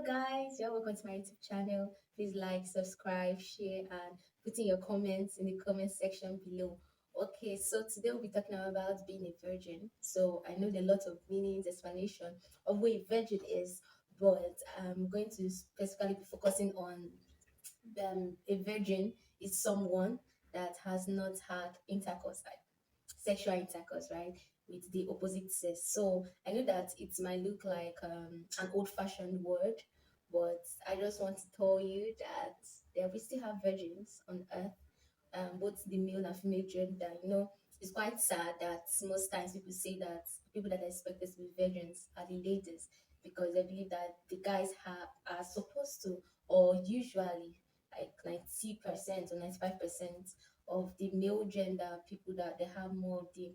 guys, you're welcome to my YouTube channel. Please like, subscribe, share, and put in your comments in the comment section below. Okay, so today we'll be talking about being a virgin. So I know there are lots of meanings, explanation of what a virgin is, but I'm going to specifically be focusing on a virgin is someone that has not had intercourse, like sexual intercourse, right, with the opposite sex. So I know that it might look like an old-fashioned word, but I just want to tell you that we still have virgins on earth, both the male and female gender. It's quite sad that most times people say that people that are expected to be virgins are the ladies because they believe that the guys are supposed to, or usually, like 90% or 95% of the male gender people that they have more of the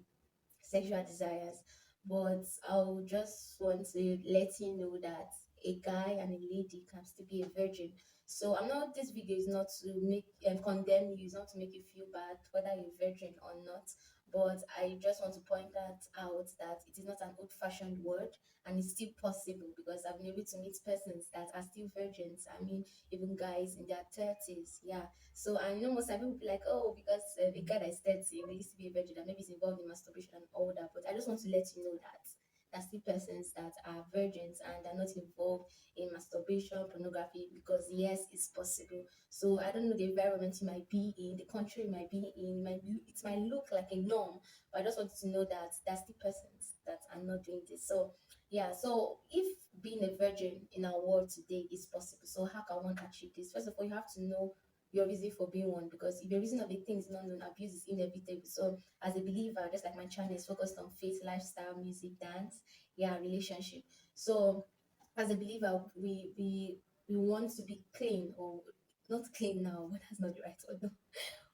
sexual desires. But I'll just want to let you know that a guy and a lady can still be a virgin. So I'm not. This video is not to make condemn you. It's not to make you feel bad whether you're a virgin or not. But I just want to point that out that it is not an old-fashioned word and it's still possible because I've been able to meet persons that are still virgins. I mean, even guys in their 30s. Yeah, so I know most of people be like, oh, because a guy that is 30 he used to be a virgin and maybe he's involved in masturbation and all that. But I just want to let you know that there's still persons that are virgins and are not involved in masturbation, pornography, because yes, it's possible. So I don't know the environment you might be in, the country you might be in, it might look like a norm, but I just want you to know that there's still persons that are not doing this. So yeah, so if being a virgin in our world today is possible, so how can one achieve this? First of all, you have to know your reason for being one, because if your reason of a thing is not known, abuse is inevitable. So as a believer, just like my channel is focused on faith, lifestyle, music, dance, yeah, relationship. So as a believer, we want to be clean, or not clean now, but that's not the right word, no.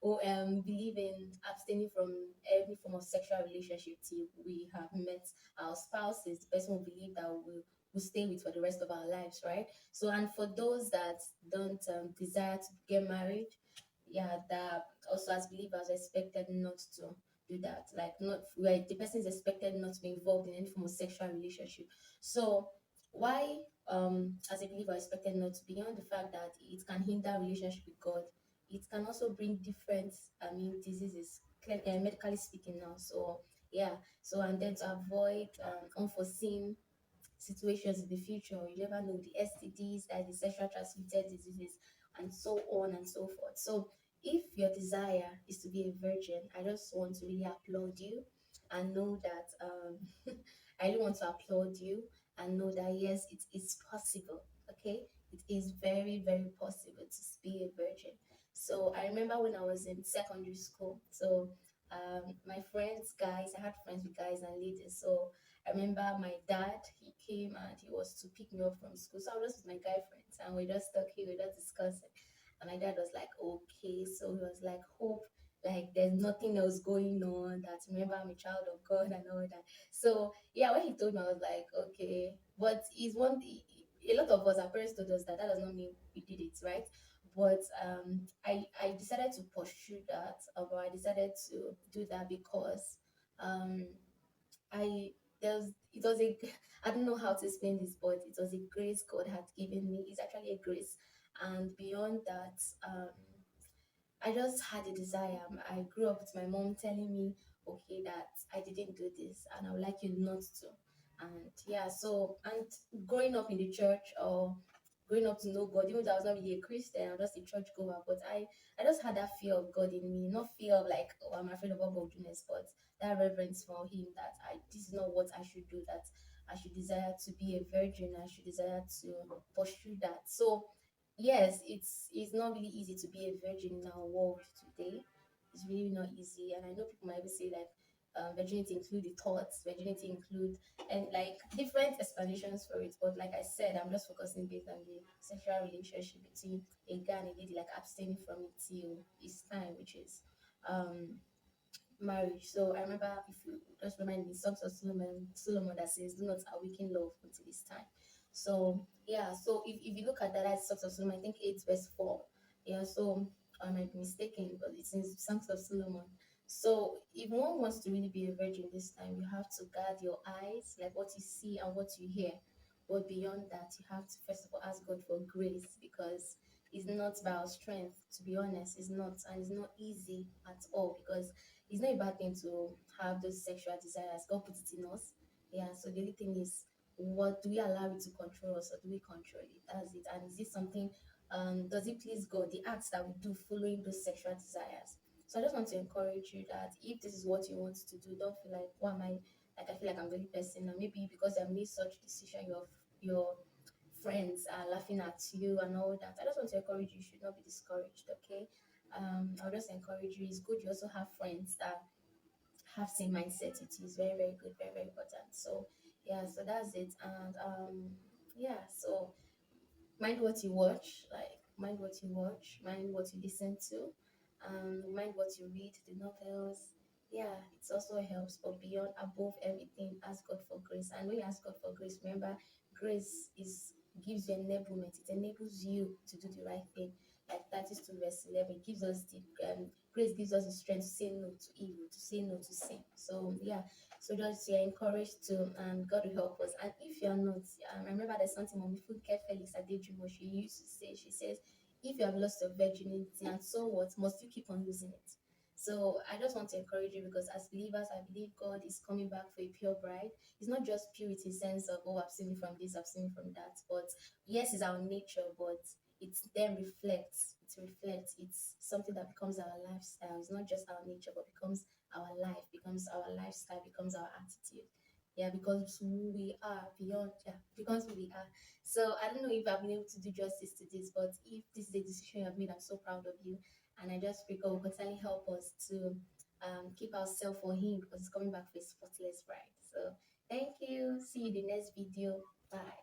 Or believe in abstaining from every form of sexual relationship till we have met our spouses, the person we believe that will stay with for the rest of our lives, right? So, and for those that don't desire to get married, yeah, that also as believers are expected not to do that. Like, not where the person is expected not to be involved in any form of sexual relationship. So why as a believer expected not to, beyond the fact that it can hinder relationship with God, it can also bring different, I mean, diseases, medically speaking now. So yeah, so and then to avoid unforeseen situations in the future. You never know, the STDs, that the sexual transmitted diseases, and so on and so forth. So if your desire is to be a virgin, I just want to really applaud you and know that I really want to applaud you and know that yes, it is possible. Okay, it is very, very possible to be a virgin. So I remember when I was in secondary school. So my friends, guys, I had friends with guys and ladies. So I remember my dad, he came and he was to pick me up from school. So I was just with my guy friends and we just talking, we just discussing. And my dad was like, okay. So he was like, hope like there's nothing else going on. That remember I'm a child of God and all that. So yeah, when he told me, I was like, okay. But it's one a lot of us, our parents told us that that does not mean we did it, right? But I decided to pursue that, or I decided to do that because um I there's it was a I don't know how to explain this, but it was a grace God had given me. It's actually a grace, and beyond that, I just had a desire. I grew up with my mom telling me, okay, that I didn't do this, and I would like you not to. And yeah, so and growing up in the church, or growing up to know God, even though I was not really a Christian, I'm just a church goer, but I just had that fear of God in me, not fear of like, oh, I'm afraid of what God will do next, but that reverence for Him, that this is not what I should do, that I should desire to be a virgin, I should desire to pursue that. So yes, it's not really easy to be a virgin in our world today. It's really not easy, and I know people might even say like virginity include the thoughts, virginity include, and like different explanations for it. But like I said, I'm just focusing based on the sexual relationship between a guy and a lady, like abstaining from it till it's time, which is um marriage. So I remember, if you just remind me, Songs of Solomon that says, "Do not awaken love until this time." So yeah, so if you look at that as Songs of Solomon, I think 8 verse 4. Yeah, so I might be mistaken, but it's in Songs of Solomon. So if one wants to really be a virgin this time, you have to guard your eyes, like what you see and what you hear. But beyond that, you have to first of all ask God for grace, because it's not by our strength, to be honest. It's not, and it's not easy at all, because it's not a bad thing to have those sexual desires. God put it in us. Yeah, so the only thing is, what do we allow it to control us, or do we control it? That's it. And is this something, does it please God, the acts that we do following those sexual desires? So I just want to encourage you that if this is what you want to do, don't feel like, why am I, like, I feel like I'm the only person. And maybe because you have made such decision, your friends are laughing at you and all that. I just want to encourage you, you should not be discouraged, okay? I'll just encourage you. It's good you also have friends that have same mindset. It is very, very good, very, very important. So yeah, so that's it. And yeah, so mind what you watch, like mind what you watch, mind what you listen to, mind what you read, the novels. Yeah, it also helps. But beyond, above everything, ask God for grace. And when you ask God for grace, remember, grace is gives you enablement. It enables you to do the right thing. Like that is to verse 11. It gives us the grace gives us the strength to say no to evil, to say no to sin. So yeah, so just you're encouraged to, and God will help us. And if you're not, I remember there's something Mommy Funke Felix Adejimo, she used to say, she says, if you have lost your virginity, and so what, must you keep on losing it? So I just want to encourage you, because as believers, I believe God is coming back for a pure bride. It's not just purity in the sense of, oh, I've seen it from this, I've seen it from that. But yes, it's our nature, but it then reflects, it's something that becomes our lifestyle. It's not just our nature, but becomes our life, becomes our lifestyle, becomes our attitude. Yeah, because who we are beyond, yeah, becomes who we are. So I don't know if I've been able to do justice to this, but if this is a decision you have made, I'm so proud of you. And I just pray God will constantly help us to keep ourselves for Him, because He's coming back for a spotless bride. So thank you. See you in the next video. Bye.